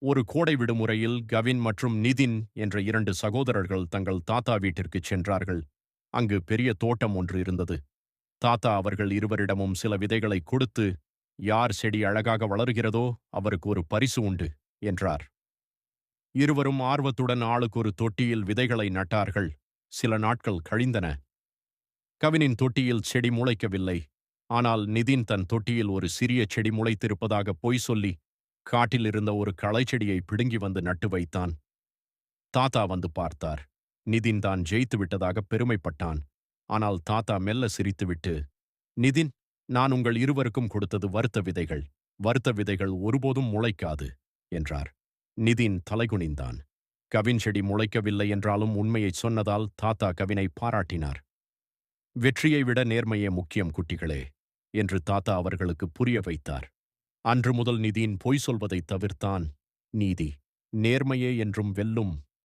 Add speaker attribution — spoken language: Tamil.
Speaker 1: ஒரு கோடை விடுமுறையில் கவின் மற்றும் நிதின் என்ற இரண்டு சகோதரர்கள் தங்கள் தாத்தா வீட்டிற்குச் சென்றார்கள். அங்கு பெரிய தோட்டம் ஒன்று இருந்தது. தாத்தா அவர்கள் இருவரிடமும் சில விதைகளை கொடுத்து, யார் செடி அழகாக வளருகிறதோ அவருக்கு ஒரு பரிசு உண்டு என்றார். இருவரும் ஆர்வத்துடன் ஆளுக்கு ஒரு தொட்டியில் விதைகளை நட்டார்கள். சில நாட்கள் கழிந்தன. கவினின் தொட்டியில் செடி முளைக்கவில்லை. ஆனால் நிதின் தன் தொட்டியில் ஒரு சிறிய செடி முளைத்திருப்பதாக பொய் சொல்லி காட்டில் இருந்த ஒரு களைச்செடியை பிடுங்கி வந்து நட்டு வைத்தான். தாத்தா வந்து பார்த்தார். நிதின் தான் ஜெயித்து விட்டதாக பெருமைப்பட்டான். ஆனால் தாத்தா மெல்ல சிரித்துவிட்டு, நிதின், நான் உங்கள் இருவருக்கும் கொடுத்தது வறுத்த விதைகள். வறுத்த விதைகள் ஒருபோதும் முளைக்காது என்றார். நிதின் தலைகுனிந்தான். கவின் செடி முளைக்கவில்லை என்றாலும் உண்மையைச் சொன்னதால் தாத்தா கவினை பாராட்டினார். வெற்றியை விட நேர்மையே முக்கியம் குட்டிகளே என்று தாத்தா அவர்களுக்கு புரிய வைத்தார். அன்று முதல் நிதின் பொய் சொல்வதைத் தவிர்த்தான். நீதி, நேர்மையே என்றும் வெல்லும்